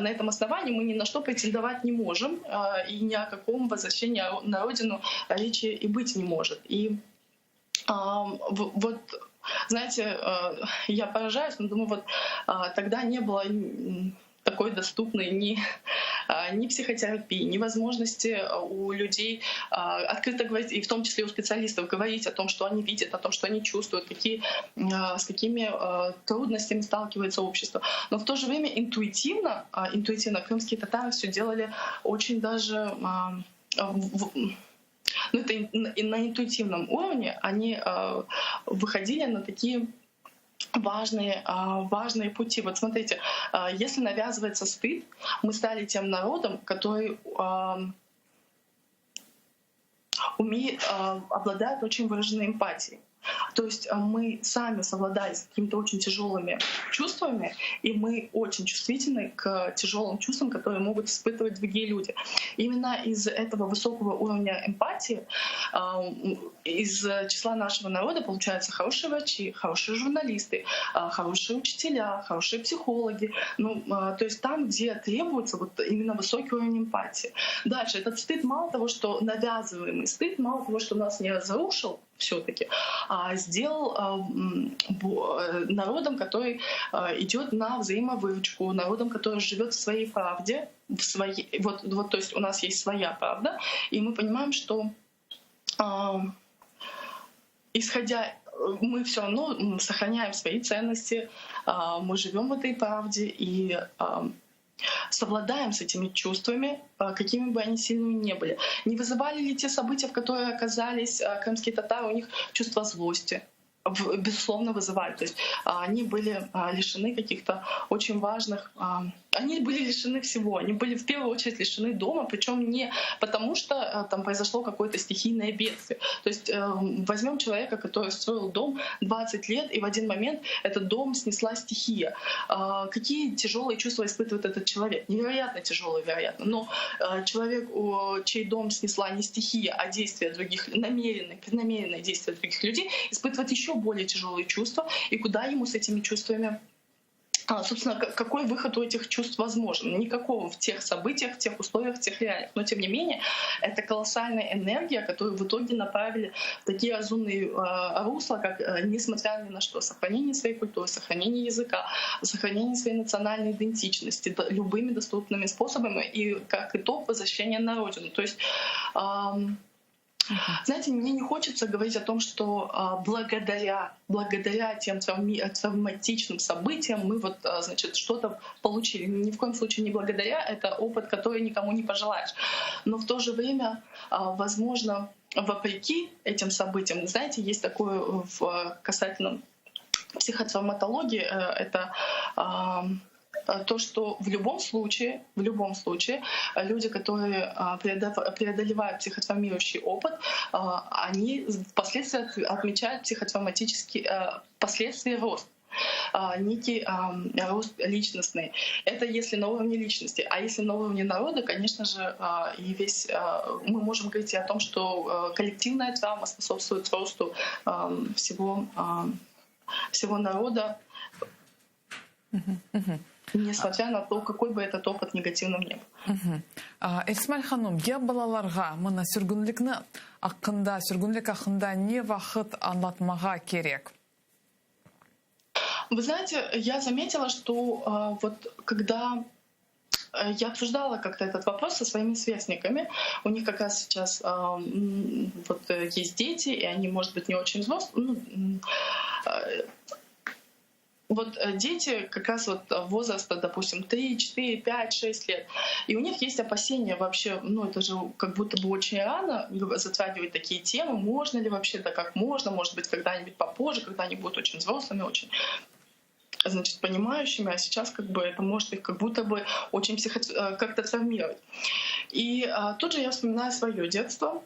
этом основании мы ни на что претендовать не можем, и ни о каком возвращении на родину речи и быть не может. И вот, знаете, я поражаюсь, но думаю, вот тогда не было такой доступной ни психотерапии, ни возможности у людей открыто говорить, и в том числе у специалистов, говорить о том, что они видят, о том, что они чувствуют, с какими трудностями сталкивается общество. Но в то же время интуитивно крымские татары все делали очень даже это на интуитивном уровне. Они выходили на такие важные пути. Вот смотрите, если навязывается стыд, мы стали тем народом, который обладает очень выраженной эмпатией. То есть мы сами совладали с какими-то очень тяжелыми чувствами, и мы очень чувствительны к тяжелым чувствам, которые могут испытывать другие люди. Именно из этого высокого уровня эмпатии из числа нашего народа получаются хорошие врачи, хорошие журналисты, хорошие учителя, хорошие психологи. То есть там, где требуется вот именно высокий уровень эмпатии. Дальше, этот стыд мало того, что навязываемый стыд, мало того, что нас не разрушил, все-таки, а сделал народом, который идет на взаимовыручку, народом, который живет в своей правде, то есть у нас есть своя правда, и мы понимаем, что исходя мы все равно сохраняем свои ценности, мы живем в этой правде и совладаем с этими чувствами, какими бы они сильными ни были. Не вызывали ли те события, в которые оказались крымские татары, у них чувство злости? Безусловно, вызывали. То есть они были лишены каких-то очень важных... Они были лишены всего. Они были в первую очередь лишены дома, причем не потому, что там произошло какое-то стихийное бедствие. То есть возьмем человека, который строил дом 20 лет, и в один момент этот дом снесла стихия. Какие тяжелые чувства испытывает этот человек? Невероятно тяжелые, вероятно. Но человек, чей дом снесла не стихия, а действия других, преднамеренные действия других людей, испытывает еще более тяжелые чувства. И куда ему с этими чувствами? Собственно, какой выход у этих чувств возможен? Никакого в тех событиях, в тех условиях, в тех реалиях. Но тем не менее, это колоссальная энергия, которую в итоге направили в такие разумные русла, как, несмотря ни на что, сохранение своей культуры, сохранение языка, сохранение своей национальной идентичности любыми доступными способами и, как итог, возвращение на родину. То есть знаете, мне не хочется говорить о том, что благодаря тем травматичным событиям мы что-то получили. Ни в коем случае не благодаря. Это опыт, который никому не пожелаешь. Но в то же время, возможно, вопреки этим событиям, знаете, есть такое касательно психотравматологии, это то, что в любом случае люди, которые преодолевают психотравмирующий опыт, они впоследствии отмечают психотравматические последствия роста. Некий рост личностный. Это если на уровне личности. А если на уровне народа, конечно же, мы можем говорить и о том, что коллективная травма способствует росту всего народа. Несмотря на то, какой бы этот опыт негативным не был. Эльсмаль ханым, я балаларга мына сүргүнлүкнү сүргүнлүк акында не вакыт аңлатмага керек? Вы знаете, я заметила, что когда я обсуждала как-то этот вопрос со своими сверстниками. У них как раз сейчас есть дети, и они, может быть, не очень взрослые. Дети как раз возраста, допустим, 3, 4, 5, 6 лет. И у них есть опасения вообще, это же как будто бы очень рано затрагивать такие темы. Можно ли вообще, да как можно, может быть, когда-нибудь попозже, когда они будут очень взрослыми, очень понимающими, а сейчас это может их как будто бы очень как-то травмировать. И тут же я вспоминаю свое детство,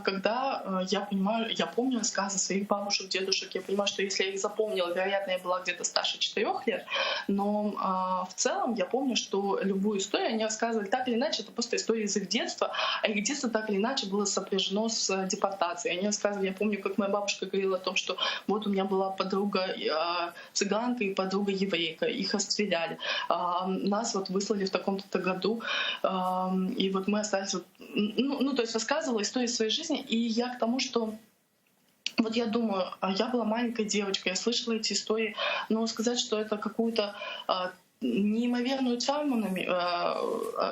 когда я помню рассказы своих бабушек, дедушек, я понимаю, что если я их запомнила, вероятно, я была где-то старше 4 лет, но в целом я помню, что любую историю они рассказывали так или иначе, это просто история из их детства, а их детство так или иначе было сопряжено с депортацией. Они рассказывали, я помню, как моя бабушка говорила о том, что вот у меня была подруга цыганка и подруга еврейка, их расстреляли. Нас выслали в таком-то году, и мы остались... то есть рассказывала историю своей жизни, и я к тому, что я думаю, я была маленькой девочкой, я слышала эти истории, но сказать, что это какую-то неимоверную травму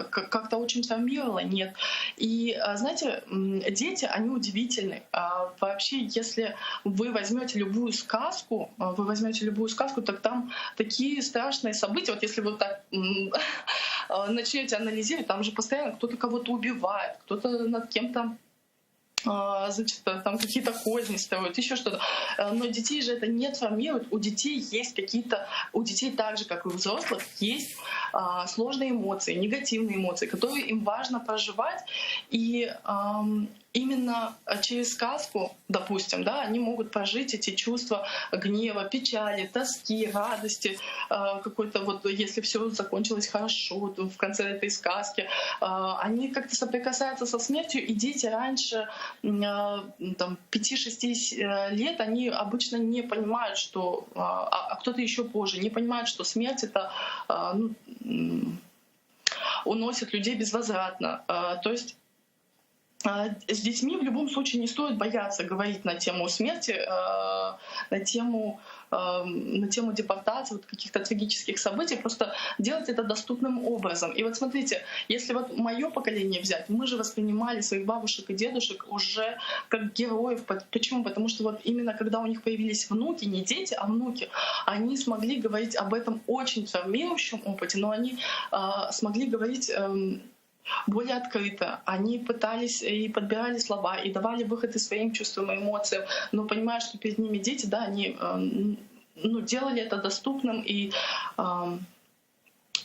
как-то очень травмировала, нет. И знаете, дети, они удивительны. Вообще, если вы возьмете любую сказку, так там такие страшные события. Если вы так начнете анализировать, там же постоянно кто-то кого-то убивает, кто-то над кем-то там какие-то козни строят, еще что-то. Но детей же это не травмирует. У детей так же, как и у взрослых, есть сложные эмоции, негативные эмоции, которые им важно проживать. И именно через сказку, допустим, они могут прожить эти чувства гнева, печали, тоски, радости, какой-то если все закончилось хорошо в конце этой сказки. Они как-то соприкасаются со смертью, и дети раньше 5-6 лет, они обычно не понимают, что... А кто-то еще позже не понимает, что смерть — это уносит людей безвозвратно. То есть С детьми в любом случае не стоит бояться говорить на тему смерти, на тему депортации, вот каких-то трагических событий, просто делать это доступным образом. И вот смотрите, если вот мое поколение взять, мы же воспринимали своих бабушек и дедушек уже как героев. Почему? Потому что вот именно когда у них появились внуки, не дети, а внуки, они смогли говорить об этом очень травмирующем опыте, но они смогли говорить более открыто. Они пытались и подбирали слова, и давали выход и своим чувствам, и эмоциям, но понимая, что перед ними дети, да, они делали это доступным и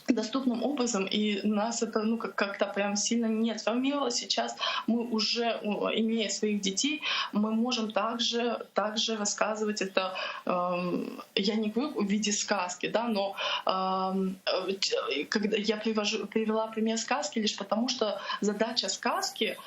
доступным образом, и нас это как-то прям сильно не травмировало. Сейчас мы уже, имея своих детей, мы можем также рассказывать это, я не говорю в виде сказки, да, но когда я привела пример сказки лишь потому, что задача сказки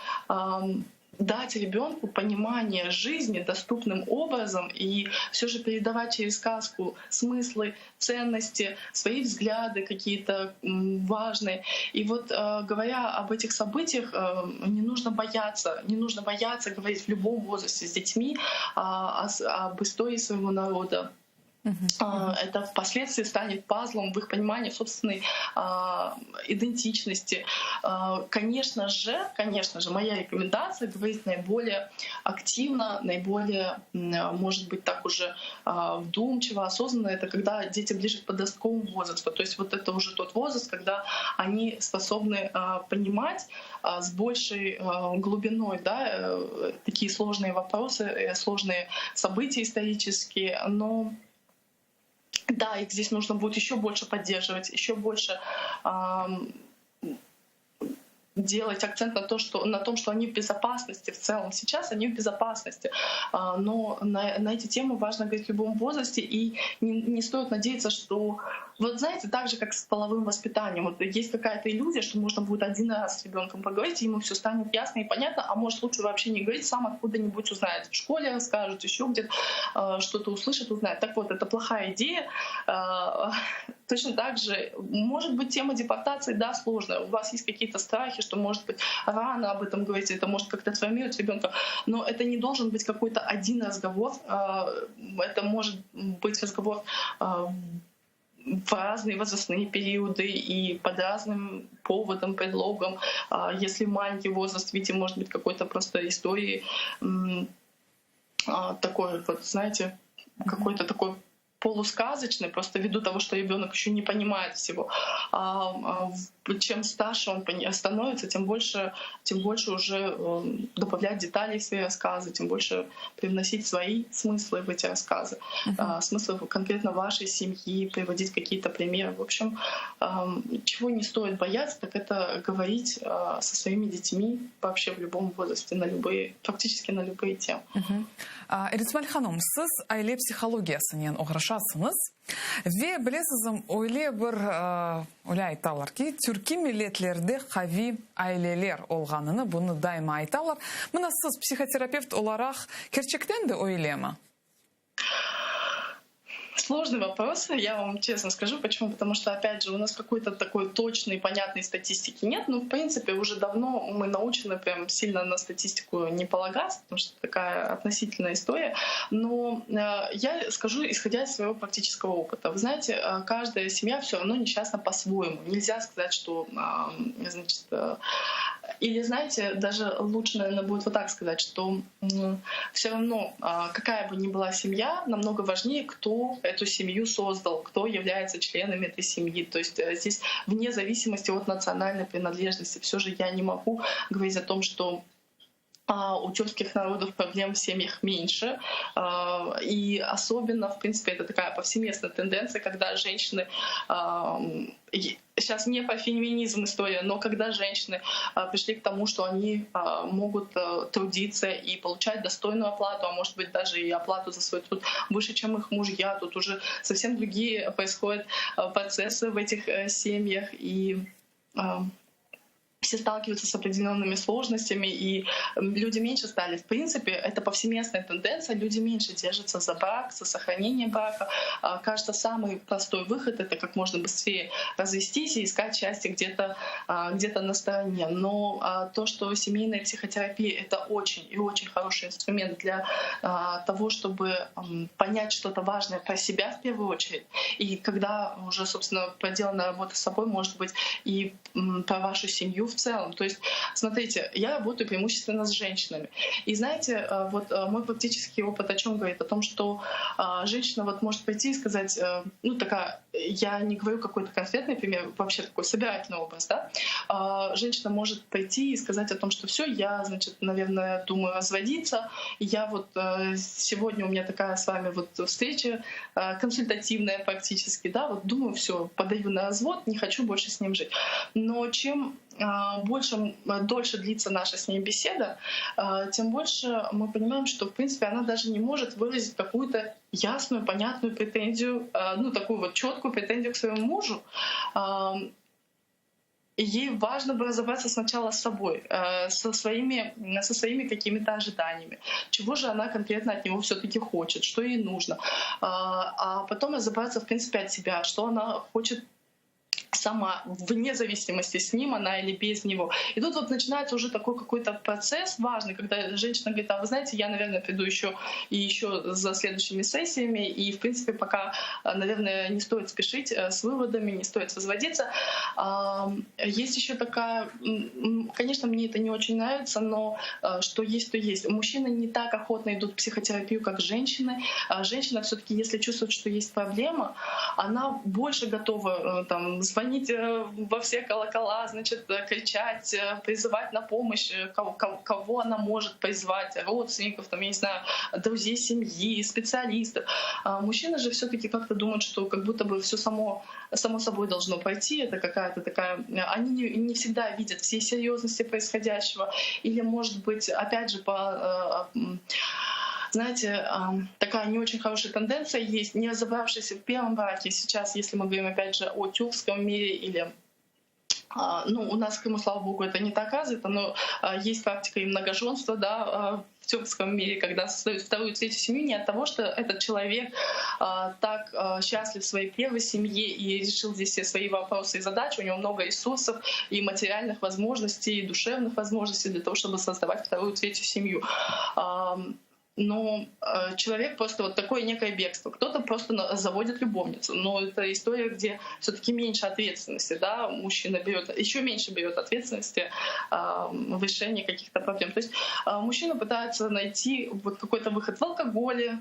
дать ребенку понимание жизни доступным образом и все же передавать через сказку смыслы, ценности, свои взгляды какие-то важные. И вот говоря об этих событиях, не нужно бояться говорить в любом возрасте с детьми об истории своего народа. Это впоследствии станет пазлом в их понимании собственной идентичности. Конечно же, моя рекомендация говорить наиболее активно, наиболее, может быть, так уже вдумчиво, осознанно, это когда дети ближе к подростковому возрасту. То есть вот это уже тот возраст, когда они способны понимать с большей глубиной, да, такие сложные вопросы, сложные события исторические, но да, их здесь нужно будет еще больше поддерживать, еще больше делать акцент на том, что они в безопасности в целом. Сейчас они в безопасности, но на эти темы важно говорить в любом возрасте, и не стоит надеяться, что вот знаете, так же, как с половым воспитанием. Вот есть какая-то иллюзия, что можно будет один раз с ребенком поговорить, и ему все станет ясно и понятно, а может лучше вообще не говорить, сам откуда-нибудь узнает. В школе расскажут, еще где-то что-то услышит, узнает. Так вот, это плохая идея. Точно так же, может быть, тема депортации, да, сложная. У вас есть какие-то страхи, что, может быть, рано об этом говорить, это может как-то травмировать ребенка, но это не должен быть какой-то один разговор. Это может быть разговор в разные возрастные периоды и под разным поводом, предлогом. Если маленький возраст, видите, может быть какой-то просто истории такой, вот, знаете, какой-то такой полусказочный, просто ввиду того, что ребенок еще не понимает всего. Чем старше он становится, тем больше уже добавлять деталей в свои рассказы, тем больше привносить свои смыслы в эти рассказы, смыслы конкретно вашей семьи, приводить какие-то примеры. В общем, чего не стоит бояться, так это говорить со своими детьми вообще в любом возрасте, практически на любые темы. Эрисмаль ханым, сіз айле психологиясынен оғырашасыңыз. Ве білесізім ойле бір айталар ки, түрки миллетлерде хави айлелер олғаныны, бұны дайма айталар. Мұна сіз психотерапевт оларақ керчектен де ойлема? Сложный вопрос, я вам честно скажу. Почему? Потому что, опять же, у нас какой-то такой точной, понятной статистики нет. Ну, в принципе, уже давно мы научены прям сильно на статистику не полагаться, потому что такая относительная история. Но я скажу, исходя из своего практического опыта. Вы знаете, каждая семья все равно несчастна по-своему. Нельзя сказать, что, значит, или, знаете, даже лучше, наверное, будет вот так сказать, что все равно, какая бы ни была семья, намного важнее, кто эту семью создал, кто является членами этой семьи. То есть здесь вне зависимости от национальной принадлежности все же я не могу говорить о том, что у тюркских народов проблем в семьях меньше. И особенно, в принципе, это такая повсеместная тенденция, когда женщины... Сейчас не по феминизм история, но когда женщины пришли к тому, что они могут трудиться и получать достойную оплату, а может быть даже и оплату за свой труд выше, чем их мужья, тут уже совсем другие происходят процессы в этих семьях. И все сталкиваются с определенными сложностями, и люди меньше стали. В принципе, это повсеместная тенденция. Люди меньше держатся за брак, за сохранение брака. Кажется, самый простой выход — это как можно быстрее развестись и искать счастье где-то на стороне. Но то, что семейная психотерапия — это очень и очень хороший инструмент для того, чтобы понять что-то важное про себя в первую очередь. И когда уже, собственно, проделана работа с собой, может быть, и про вашу семью в целом. То есть, смотрите, я работаю преимущественно с женщинами. И знаете, вот мой практический опыт о чем говорит? О том, что женщина вот может прийти и сказать, ну такая, я не говорю какой-то конкретный пример, вообще такой собирательный образ, да? Женщина может прийти и сказать о том, что все, я, значит, наверное, думаю разводиться. И я вот сегодня у меня такая с вами вот встреча консультативная практически, да, вот думаю, все, подаю на развод, не хочу больше с ним жить. Но чем дольше длится наша с ней беседа, тем больше мы понимаем, что, в принципе, она даже не может выразить какую-то ясную, понятную претензию, ну, такую вот четкую претензию к своему мужу. Ей важно бы разобраться сначала с собой, со своими какими-то ожиданиями, чего же она конкретно от него все-таки хочет, что ей нужно, а потом разобраться, в принципе, от себя, что она хочет сама, вне зависимости, с ним она или без него. И тут вот начинается уже такой какой-то процесс важный, когда женщина говорит, а вы знаете, я, наверное, приду еще за следующими сессиями, и, в принципе, пока, наверное, не стоит спешить с выводами, не стоит разводиться. Есть еще такая, конечно, мне это не очень нравится, но что есть, то есть. Мужчины не так охотно идут в психотерапию, как женщины. Женщина все-таки, если чувствует, что есть проблема, она больше готова там звонить во все колокола, значит, кричать, призывать на помощь, кого она может призвать, родственников, там, я не знаю, друзей семьи, специалистов. Мужчины же все-таки как-то думают, что как будто бы все само собой должно пройти, это какая-то такая... Они не всегда видят всей серьезности происходящего, или, может быть, опять же, знаете, такая не очень хорошая тенденция есть, не разобравшись в первом браке. Сейчас, если мы говорим опять же о тюркском мире или ну, у нас в Крыму, слава богу, это не так развито, но есть практика и многоженства, да, в тюркском мире, когда создают вторую, третью семью не от того, что этот человек так счастлив в своей первой семье и решил здесь все свои вопросы и задачи, у него много ресурсов и материальных возможностей, и душевных возможностей для того, чтобы создавать вторую, третью семью. Но человек просто вот такое некое бегство. Кто-то просто заводит любовницу. Но это история, где все-таки меньше ответственности, да, мужчина еще меньше берет ответственности в решении каких-то проблем. То есть мужчина пытается найти вот какой-то выход в алкоголе,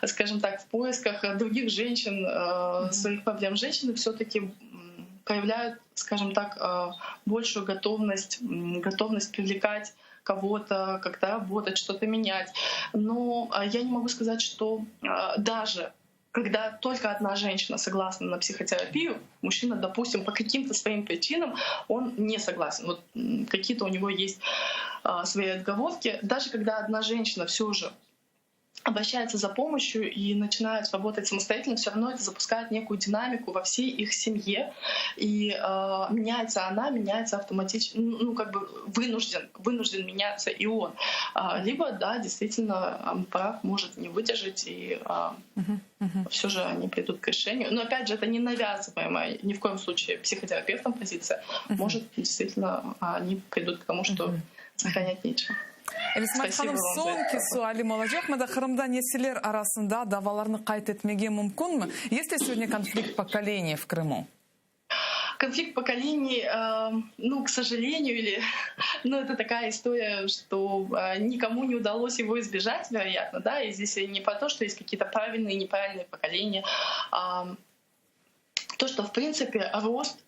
скажем так, в поисках других женщин, своих проблем. Женщины все-таки проявляют, скажем так, большую готовность привлекать кого-то, как-то работать, что-то менять. Но я не могу сказать, что даже когда только одна женщина согласна на психотерапию, мужчина, допустим, по каким-то своим причинам он не согласен. Вот какие-то у него есть свои отговорки. Даже когда одна женщина все же обращается за помощью и начинает работать самостоятельно, все равно это запускает некую динамику во всей их семье. И меняется она, меняется автоматически, ну как бы вынужден меняться и он. Либо, да, действительно, брак может не выдержать, и все же они придут к решению. Но опять же, это не навязываемая ни в коем случае психотерапевтом позиция. Может, действительно, они придут к тому, что сохранять нечего. Элисмаль ханым, соңғы суали молодежь, мада Крымда неселер арасында даваларны кайт этмеге мүмкүнмү? Есть ли сегодня конфликт поколений в Крыму? Конфликт поколений, ну, к сожалению, ну, это такая история, что никому не удалось его избежать, вероятно, да, и здесь не про то, что есть какие-то правильные и неправильные поколения, то, что, в принципе, рост,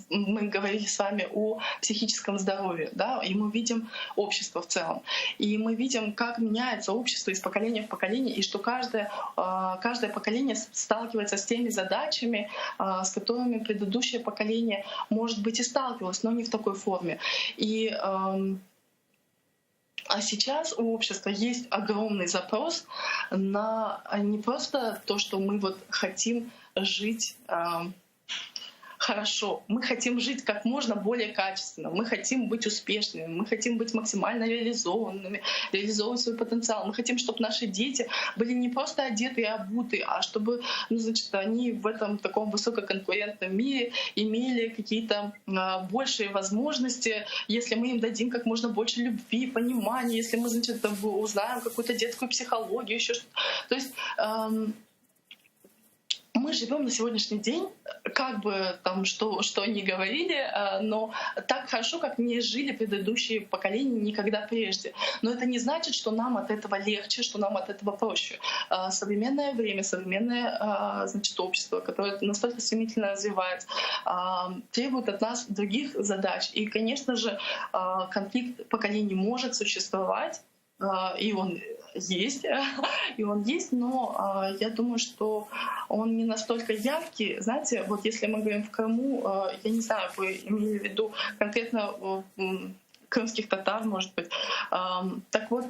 мы говорили с вами о психическом здоровье, да, и мы видим общество в целом. И мы видим, как меняется общество из поколения в поколение, и что каждое поколение сталкивается с теми задачами, с которыми предыдущее поколение, может быть, и сталкивалось, но не в такой форме. А сейчас у общества есть огромный запрос на не просто то, что мы вот хотим жить хорошо, мы хотим жить как можно более качественно, мы хотим быть успешными, мы хотим быть максимально реализованными, реализовывать свой потенциал. Мы хотим, чтобы наши дети были не просто одеты и обуты, а чтобы, ну, значит, они в этом таком высококонкурентном мире имели какие-то большие возможности, если мы им дадим как можно больше любви, понимания, если мы, значит, узнаем какую-то детскую психологию, еще что-то. То есть мы живем на сегодняшний день, как бы там что ни говорили, но так хорошо, как не жили предыдущие поколения никогда прежде. Но это не значит, что нам от этого легче, что нам от этого проще. Современное время, современное, значит, общество, которое настолько стремительно развивается, требует от нас других задач. И, конечно же, конфликт поколений может существовать, и он есть, но я думаю, что он не настолько яркий. Знаете, вот если мы говорим в Крыму, я не знаю, вы имели в виду конкретно крымских татар, может быть. Так вот,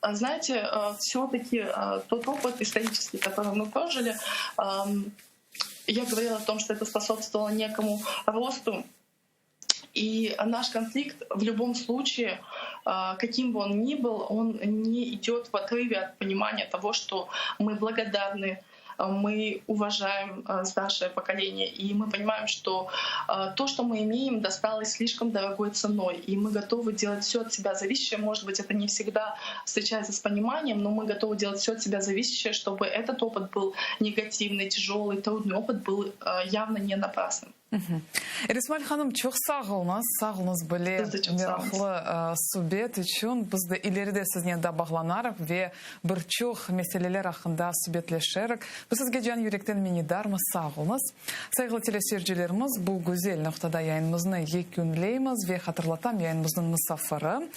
знаете, все-таки тот опыт исторический, который мы прожили, я говорила о том, что это способствовало некому росту. И наш конфликт в любом случае, каким бы он ни был, он не идет в отрыве от понимания того, что мы благодарны, мы уважаем старшее поколение, и мы понимаем, что то, что мы имеем, досталось слишком дорогой ценой, и мы готовы делать все от себя зависящее. Может быть, это не всегда встречается с пониманием, но мы готовы делать все от себя зависящее, чтобы этот опыт был негативный, тяжелый, трудный опыт был явно не напрасным. Эрисмаль ханым, чоқ сағылыңыз біле мерақлы субет үшін бізді илерде сізіне да бағланарық ве бір чоқ меселелер ақында субетлешерік. Біз сізге жан юректен менидармыз сағылыңыз. Сайғылы телесерджелеріміз бұл гүзел нұқтада яйынымызны екюнлейміз ве қатырлатам яйынымыздың мұсафыры.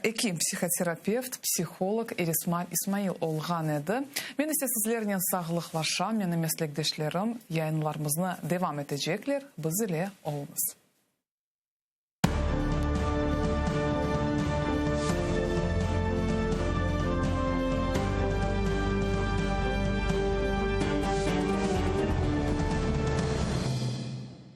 Эким психотерапевт, психолог Эрисмаль Исмаил олған еді. Мен істе сізлерінен сағылықлашам, менің меслектешлерім яйынларымызны девам етежеклер. Бізіле олыңыз.